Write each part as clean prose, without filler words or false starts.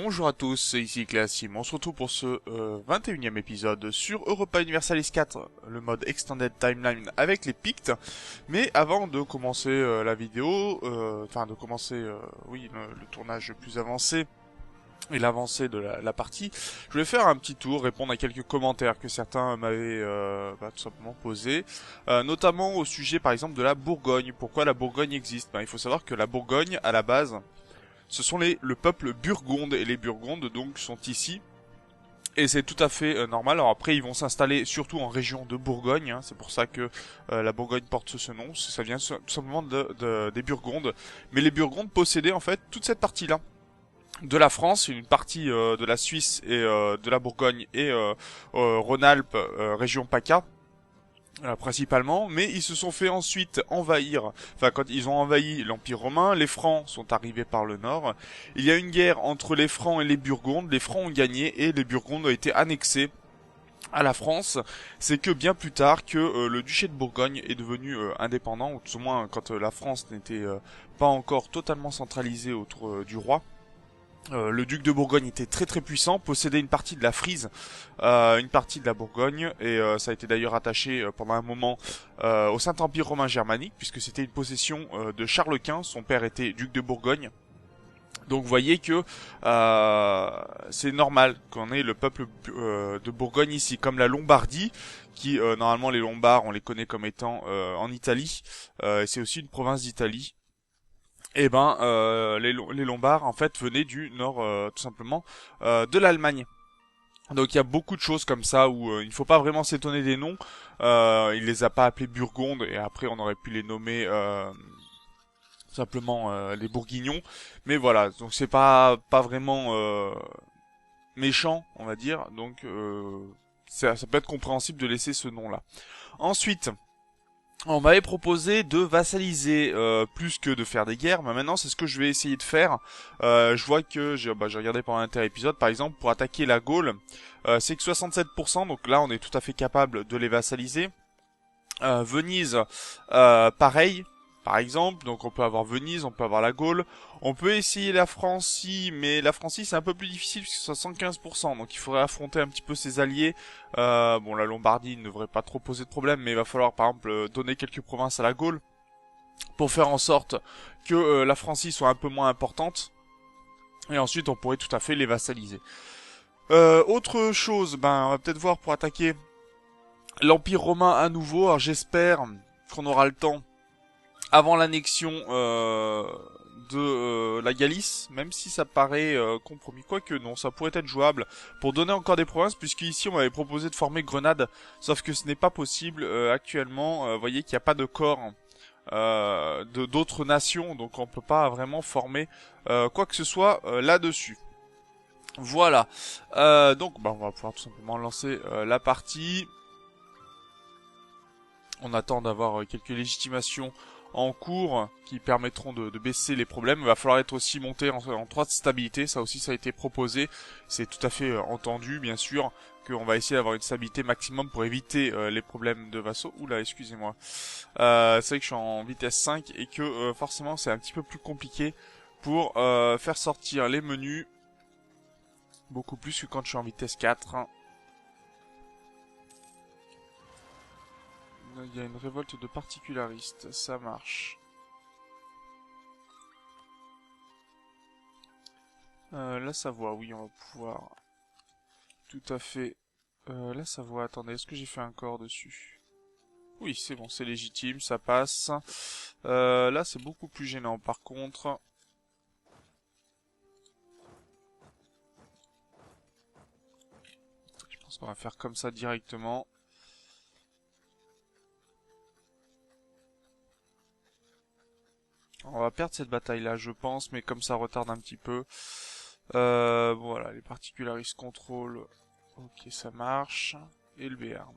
Bonjour à tous, c'est ici Classim. On se retrouve pour ce 21e épisode sur Europa Universalis 4, le mode Extended Timeline avec les Pictes. Mais avant de commencer la vidéo, oui, le tournage plus avancé et l'avancée de la partie, je voulais faire un petit tour, répondre à quelques commentaires que certains m'avaient tout simplement posés, notamment au sujet par exemple de la Bourgogne. Pourquoi la Bourgogne existe? Il faut savoir que la Bourgogne, à la base, ce sont le peuple burgonde, et les Burgondes donc sont ici. Et c'est tout à fait normal. Alors après, ils vont s'installer surtout en région de Bourgogne. Hein. C'est pour ça que la Bourgogne porte ce nom. Ça vient tout simplement des Burgondes. Mais les Burgondes possédaient en fait toute cette partie-là de la France, une partie de la Suisse et de la Bourgogne et Rhône-Alpes, région PACA. Principalement, mais ils se sont fait ensuite envahir, quand ils ont envahi l'Empire romain, les Francs sont arrivés par le nord, il y a une guerre entre les Francs et les Burgondes, les Francs ont gagné et les Burgondes ont été annexés à la France. C'est que bien plus tard que le duché de Bourgogne est devenu indépendant, ou tout au moins quand la France n'était pas encore totalement centralisée autour du roi. Le duc de Bourgogne était très très puissant, possédait une partie de la Frise, une partie de la Bourgogne, et ça a été d'ailleurs attaché pendant un moment au Saint-Empire romain germanique, puisque c'était une possession de Charles Quint, son père était duc de Bourgogne. Donc vous voyez que c'est normal qu'on ait le peuple de Bourgogne ici, comme la Lombardie, qui normalement les Lombards on les connaît comme étant en Italie, c'est aussi une province d'Italie. Eh ben, les Lombards en fait venaient du nord, tout simplement, de l'Allemagne. Donc il y a beaucoup de choses comme ça où il ne faut pas vraiment s'étonner des noms. Il les a pas appelés Burgondes et après on aurait pu les nommer simplement les Bourguignons. Mais voilà, donc c'est pas vraiment méchant, on va dire. Donc ça peut être compréhensible de laisser ce nom-là. Ensuite, on m'avait proposé de vassaliser plus que de faire des guerres, mais maintenant c'est ce que je vais essayer de faire. Je vois que j'ai regardé pendant l'inter-épisode, par exemple, pour attaquer la Gaule, c'est que 67%, donc là on est tout à fait capable de les vassaliser. Venise, pareil, par exemple, donc on peut avoir Venise, on peut avoir la Gaule, on peut essayer la Francie, mais la Francie c'est un peu plus difficile puisque c'est 75%, donc il faudrait affronter un petit peu ses alliés. Bon, la Lombardie ne devrait pas trop poser de problème, mais il va falloir par exemple donner quelques provinces à la Gaule pour faire en sorte que la Francie soit un peu moins importante, et ensuite on pourrait tout à fait les vassaliser. Autre chose, on va peut-être voir pour attaquer l'Empire romain à nouveau. Alors j'espère qu'on aura le temps avant l'annexion de la Galice, même si ça paraît compromis. Quoique non, ça pourrait être jouable pour donner encore des provinces, puisqu'ici on m'avait proposé de former Grenade, sauf que ce n'est pas possible actuellement. Vous voyez qu'il n'y a pas de corps d'autres nations, donc on peut pas vraiment former quoi que ce soit là-dessus. Voilà. Donc on va pouvoir tout simplement lancer la partie. On attend d'avoir quelques légitimations en cours qui permettront de baisser les problèmes. Il va falloir être aussi monté en 3 de stabilité, ça aussi ça a été proposé. C'est tout à fait entendu, bien sûr, qu'on va essayer d'avoir une stabilité maximum pour éviter les problèmes de vassaux. Oula, excusez-moi. C'est vrai que je suis en vitesse 5 et que forcément c'est un petit peu plus compliqué pour faire sortir les menus. Beaucoup plus que quand je suis en vitesse 4. Il y a une révolte de particularistes, ça marche. La Savoie, oui, on va pouvoir tout à fait... la Savoie, attendez, est-ce que j'ai fait un corps dessus? Oui, c'est bon, c'est légitime, ça passe. Là, c'est beaucoup plus gênant, par contre. Je pense qu'on va faire comme ça directement. On va perdre cette bataille-là, je pense, mais comme ça retarde un petit peu. Voilà, les particularistes contrôlent. Ok, ça marche. Et le Béarn.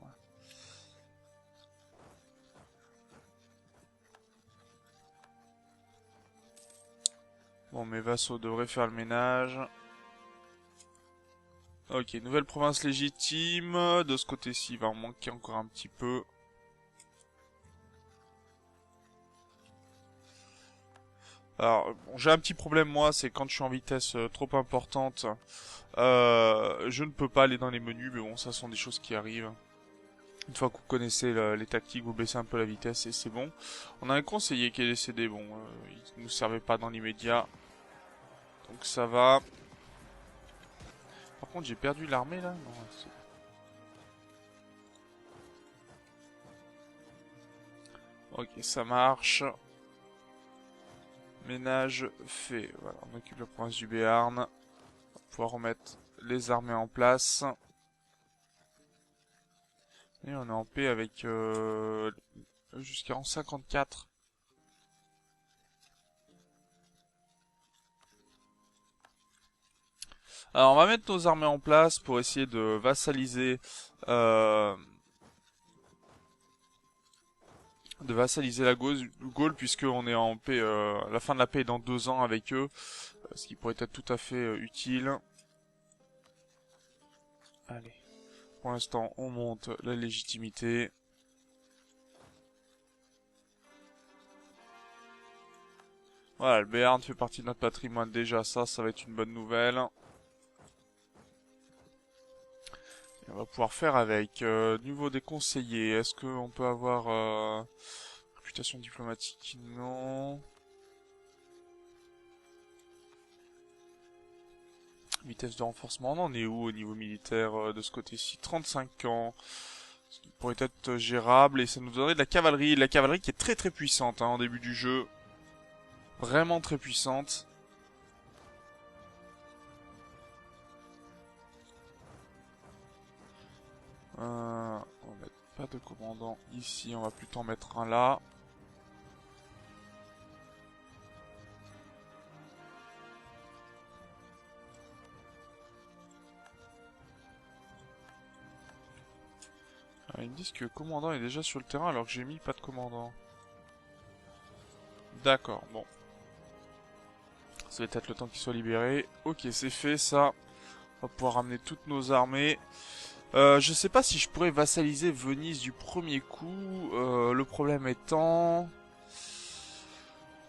Bon, mes vassaux devraient faire le ménage. Ok, nouvelle province légitime. De ce côté-ci, il va en manquer encore un petit peu. Alors, bon, j'ai un petit problème moi, c'est quand je suis en vitesse trop importante, je ne peux pas aller dans les menus, mais bon, ça sont des choses qui arrivent. Une fois que vous connaissez les tactiques, vous baissez un peu la vitesse et c'est bon. On a un conseiller qui est décédé, bon, il nous servait pas dans l'immédiat, donc ça va. Par contre, j'ai perdu l'armée là. Non, ok, ça marche. Ménage fait. Voilà, on occupe la province du Béarn. On va pouvoir remettre les armées en place. Et on est en paix avec jusqu'à en 54. Alors on va mettre nos armées en place pour essayer de vassaliser euh, la Gaule puisqu'on est en paix, la fin de la paix est dans 2 ans avec eux, ce qui pourrait être tout à fait utile. Allez, pour l'instant on monte la légitimité. Voilà, le Béarn fait partie de notre patrimoine déjà, ça va être une bonne nouvelle. Et on va pouvoir faire avec. Niveau des conseillers, est-ce qu'on peut avoir réputation diplomatique? Non. Vitesse de renforcement, on en est où au niveau militaire de ce côté-ci? 35 ans. Ce qui pourrait être gérable et ça nous donnerait de la cavalerie. La cavalerie qui est très très puissante en début du jeu. Vraiment très puissante. On va mettre pas de commandant ici, on va plutôt en mettre un là. Alors, ils me disent que le commandant est déjà sur le terrain alors que j'ai mis pas de commandant. D'accord, bon. Ça va être le temps qu'il soit libéré. Ok, c'est fait ça. On va pouvoir ramener toutes nos armées. Je sais pas si je pourrais vassaliser Venise du premier coup. Le problème étant...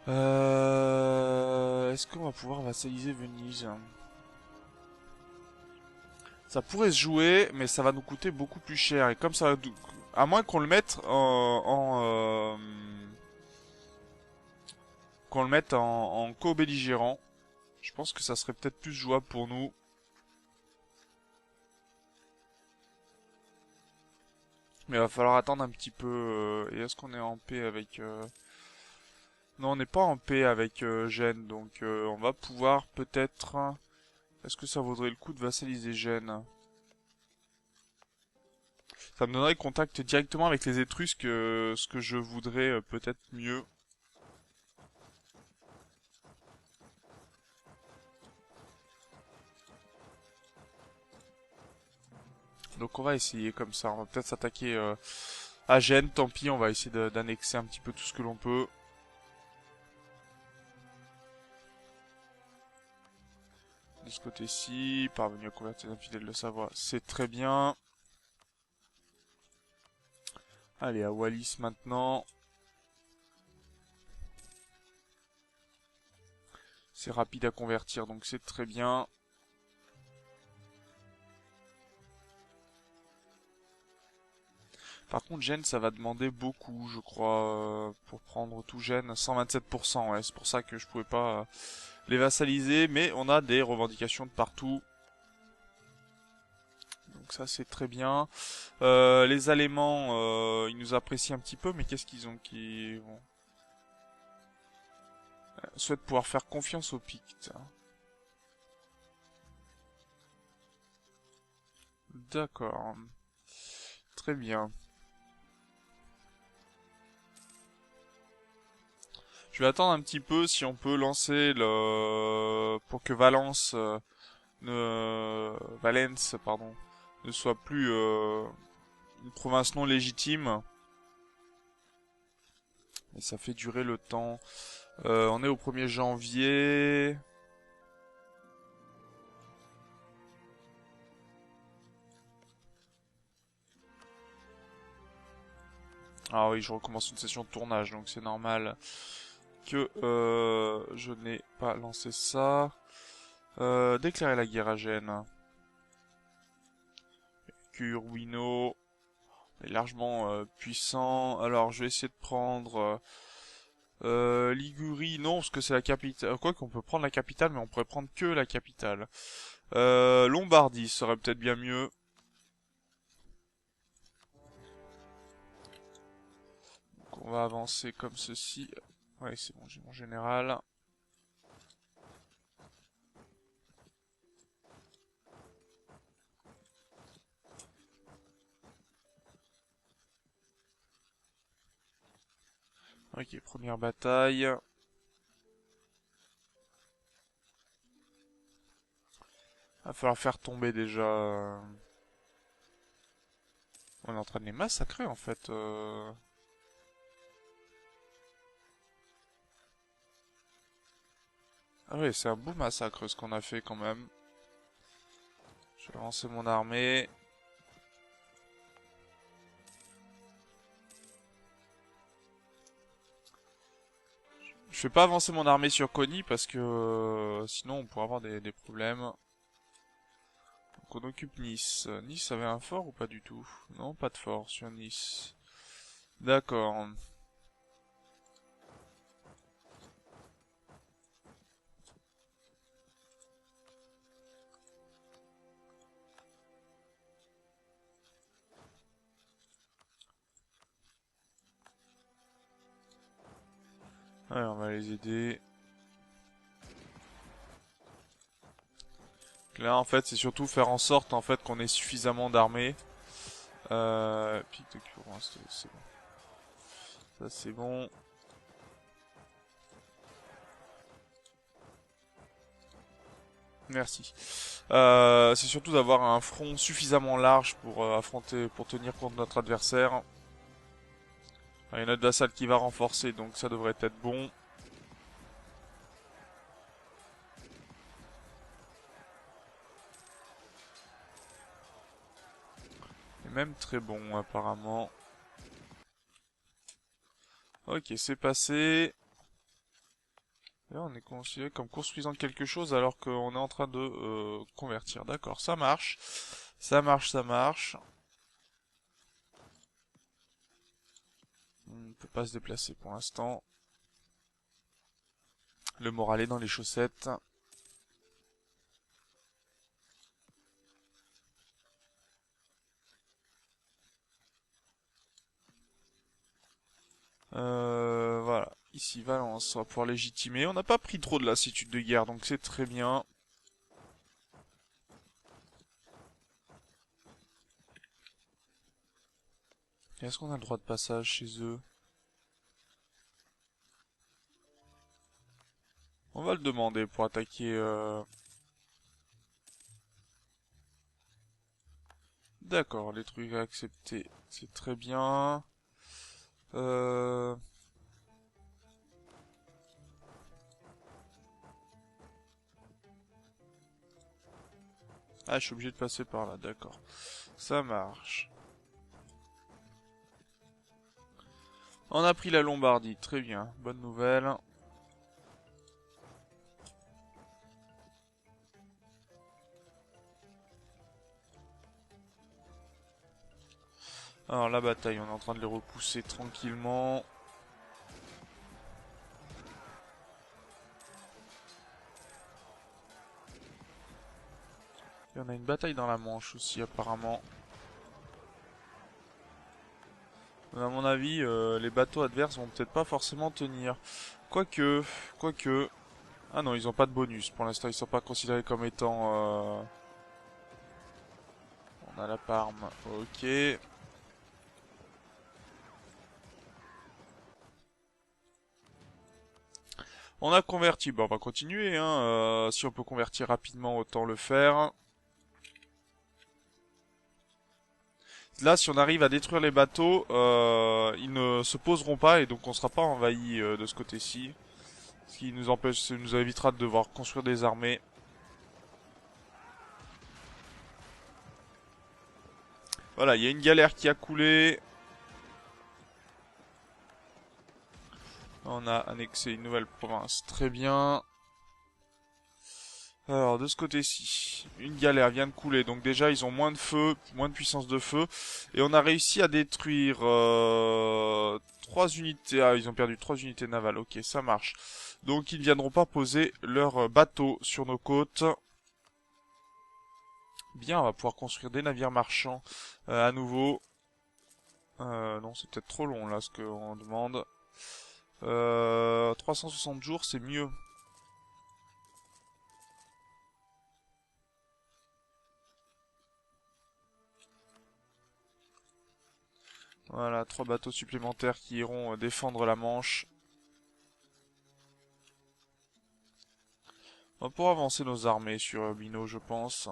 Est-ce qu'on va pouvoir vassaliser Venise? Ça pourrait se jouer, mais ça va nous coûter beaucoup plus cher. Et comme ça, à moins qu'on le mette en co-belligérant, je pense que ça serait peut-être plus jouable pour nous. Mais il va falloir attendre un petit peu. Et est-ce qu'on est en paix avec... Non, on n'est pas en paix avec Gênes, donc on va pouvoir peut-être... Est-ce que ça vaudrait le coup de vassaliser Gênes? Ça me donnerait contact directement avec les Étrusques, ce que je voudrais peut-être mieux. Donc on va essayer comme ça, on va peut-être s'attaquer à Gênes, tant pis, on va essayer d'annexer un petit peu tout ce que l'on peut. De ce côté-ci, parvenu à convertir les infidèles de Savoie, c'est très bien. Allez, à Wallis maintenant. C'est rapide à convertir, donc c'est très bien. Par contre, Gênes, ça va demander beaucoup, je crois, pour prendre tout Gênes. 127%, ouais, c'est pour ça que je pouvais pas les vassaliser, mais on a des revendications de partout. Donc ça, c'est très bien. Les Allemands, ils nous apprécient un petit peu, mais qu'est-ce qu'ils ont qui... Bon. Souhaitent pouvoir faire confiance aux Pictes. D'accord. Très bien. Je vais attendre un petit peu si on peut lancer le... pour que Valence, pardon, ne soit plus une province non légitime. Mais ça fait durer le temps. On est au 1er janvier. Ah oui, je recommence une session de tournage, donc c'est normal que je n'ai pas lancé ça. Déclarer la guerre à Gênes. Urwino est largement puissant. Alors je vais essayer de prendre Ligurie. Non, parce que c'est la capitale. Quoi qu'on peut prendre la capitale, mais on pourrait prendre que la capitale. Lombardie serait peut-être bien mieux. Donc on va avancer comme ceci. Ouais, c'est bon, j'ai mon général. Ok, première bataille. Va falloir faire tomber déjà. On est en train de les massacrer en fait. Ah ouais, c'est un beau massacre ce qu'on a fait quand même. Je vais lancer mon armée. Je vais pas avancer mon armée sur Kony parce que sinon on pourrait avoir des problèmes. Donc on occupe Nice. Nice avait un fort ou pas du tout? Non, pas de fort sur Nice. D'accord. Ouais, on va les aider. Là en fait c'est surtout faire en sorte en fait qu'on ait suffisamment d'armées. Pic de Curance, c'est bon. Ça c'est bon. Merci. C'est surtout d'avoir un front suffisamment large pour affronter, pour tenir contre notre adversaire. Il y a notre vassal qui va renforcer, donc ça devrait être bon. Et même très bon apparemment. Ok, c'est passé. Là, on est considéré comme construisant quelque chose alors qu'on est en train de convertir. D'accord, ça marche. Ça marche, ça marche. On ne peut pas se déplacer pour l'instant. Le moral est dans les chaussettes. Voilà. Ici, Valence, on va pouvoir légitimer. On n'a pas pris trop de lassitude de guerre, donc c'est très bien. Est-ce qu'on a le droit de passage chez eux? On va le demander pour attaquer... D'accord, les trucs à accepter, c'est très bien. Euh... Ah, je suis obligé de passer par là, d'accord. Ça marche. On a pris la Lombardie, très bien, bonne nouvelle. Alors la bataille, on est en train de les repousser tranquillement. Et on a une bataille dans la Manche aussi apparemment. À mon avis, les bateaux adverses vont peut-être pas forcément tenir. Quoique, quoique... Ah non, ils ont pas de bonus. Pour l'instant, ils sont pas considérés comme étant... On a la Parme, ok. On a converti, bon on va continuer, hein. Si on peut convertir rapidement, autant le faire. Là, si on arrive à détruire les bateaux, ils ne se poseront pas et donc on sera pas envahi de ce côté-ci. Ce qui nous empêche, ça nous évitera de devoir construire des armées. Voilà, il y a une galère qui a coulé. On a annexé une nouvelle province. Très bien. Alors, de ce côté-ci, une galère vient de couler. Donc déjà, ils ont moins de feu, moins de puissance de feu. Et on a réussi à détruire 3 unités. Ah, ils ont perdu 3 unités navales. Ok, ça marche. Donc, ils ne viendront pas poser leurs bateaux sur nos côtes. Bien, on va pouvoir construire des navires marchands à nouveau. Non, c'est peut-être trop long, là, ce qu'on demande. 360 jours, c'est mieux. Voilà, 3 bateaux supplémentaires qui iront défendre la Manche. On va pouvoir avancer nos armées sur Urbino, je pense.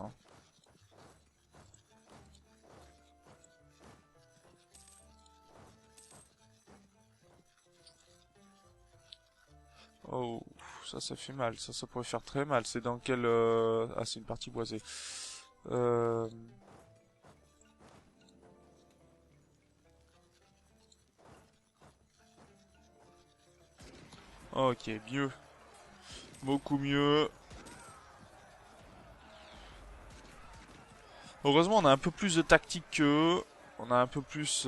Oh, ça fait mal. Ça pourrait faire très mal. C'est dans quel... Ah, c'est une partie boisée. Euh... Ok, mieux. Beaucoup mieux. Heureusement, on a un peu plus de tactique qu'eux. On a un peu plus...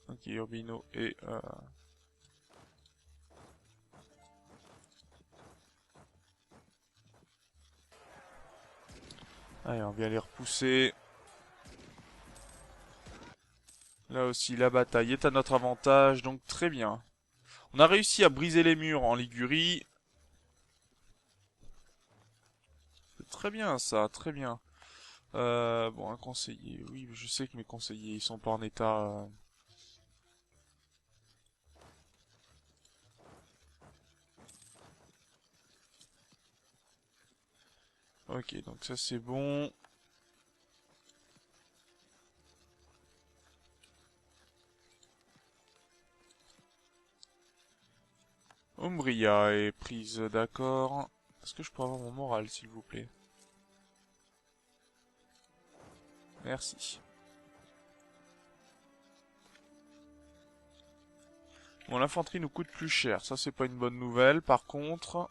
Ok, Urbino et... Allez, on vient les repousser. Là aussi, la bataille est à notre avantage, donc très bien. On a réussi à briser les murs en Ligurie. C'est très bien ça, très bien. Bon, un conseiller. Oui, je sais que mes conseillers, ils sont pas en état... Ok, donc ça c'est bon. Umbria est prise, d'accord. Est-ce que je peux avoir mon moral, s'il vous plaît? Merci. Bon, l'infanterie nous coûte plus cher. Ça, c'est pas une bonne nouvelle. Par contre...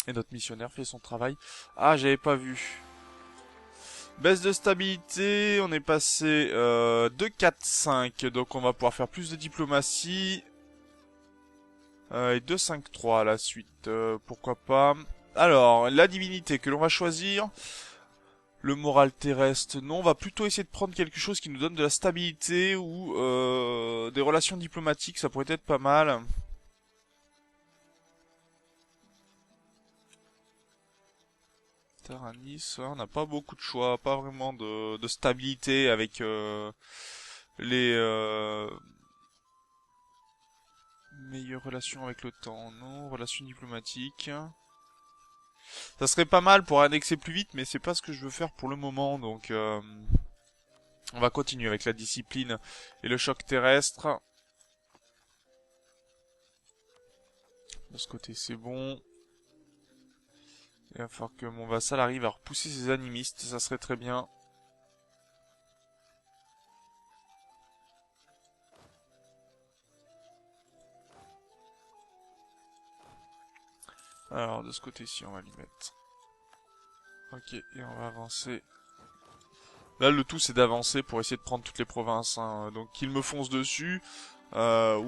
Et notre missionnaire fait son travail. Ah, j'avais pas vu. Baisse de stabilité, on est passé de 4-5, donc on va pouvoir faire plus de diplomatie. Et de 5-3 à la suite, pourquoi pas. Alors, la divinité que l'on va choisir, le moral terrestre, non, on va plutôt essayer de prendre quelque chose qui nous donne de la stabilité ou des relations diplomatiques, ça pourrait être pas mal. Taranis, on n'a pas beaucoup de choix, pas vraiment de stabilité avec les meilleures relations avec l'OTAN, non, relations diplomatiques. Ça serait pas mal pour annexer plus vite, mais c'est pas ce que je veux faire pour le moment, donc on va continuer avec la discipline et le choc terrestre. De ce côté, c'est bon. Il va falloir que mon vassal arrive à repousser ses animistes, ça serait très bien. Alors, de ce côté-ci, on va lui mettre. Ok, et on va avancer. Là, le tout, c'est d'avancer pour essayer de prendre toutes les provinces. Hein. Donc, qu'ils me foncent dessus, ou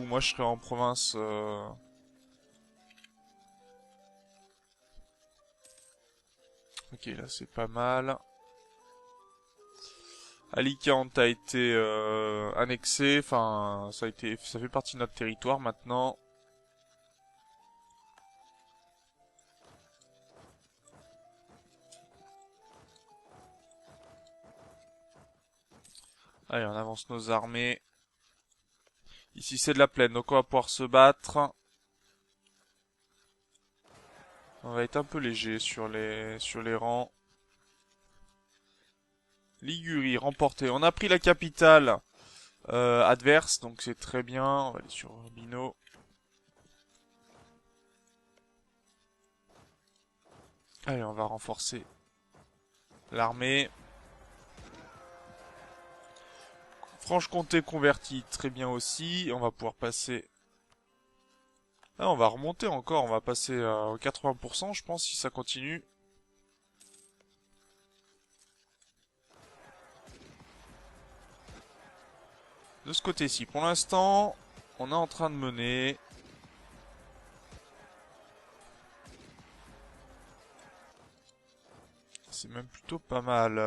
moi, je serai en province... Ok, là, c'est pas mal. Alicante a été annexé, enfin, ça fait partie de notre territoire maintenant. Allez, on avance nos armées. Ici, c'est de la plaine, donc on va pouvoir se battre. On va être un peu léger sur les rangs. Ligurie remportée. On a pris la capitale adverse, donc c'est très bien. On va aller sur Urbino. Allez, on va renforcer l'armée. Franche-Comté converti, très bien aussi. On va pouvoir passer... Ah, on va remonter encore, on va passer aux 80% je pense si ça continue. De ce côté-ci, pour l'instant, on est en train de mener. C'est même plutôt pas mal.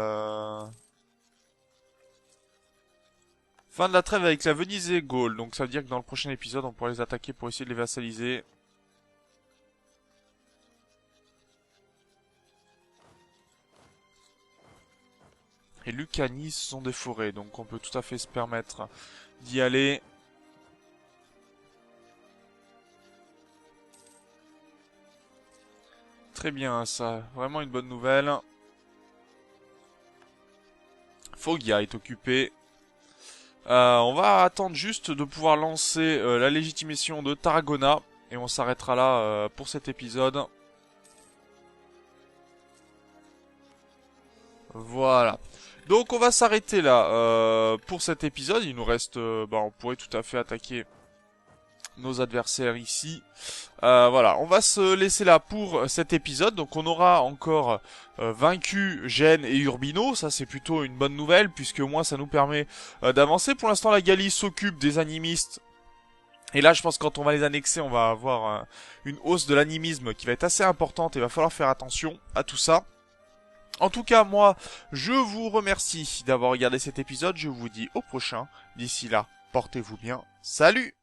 Fin de la trêve avec la Venise et Gaulle, donc ça veut dire que dans le prochain épisode, on pourra les attaquer pour essayer de les vassaliser. Et Lucanie, ce sont des forêts, donc on peut tout à fait se permettre d'y aller. Très bien, ça. Vraiment une bonne nouvelle. Foggia est occupé. On va attendre juste de pouvoir lancer la légitimation de Tarragona. Et on s'arrêtera là pour cet épisode. Voilà. Donc on va s'arrêter là pour cet épisode. Il nous reste... on pourrait tout à fait attaquer nos adversaires ici. Voilà, on va se laisser là pour cet épisode. Donc on aura encore vaincu Gênes et Urbino. Ça c'est plutôt une bonne nouvelle puisque au moins ça nous permet d'avancer. Pour l'instant la Gallie s'occupe des animistes. Et là je pense que quand on va les annexer on va avoir une hausse de l'animisme qui va être assez importante. Et il va falloir faire attention à tout ça. En tout cas moi je vous remercie d'avoir regardé cet épisode. Je vous dis au prochain. D'ici là portez-vous bien. Salut!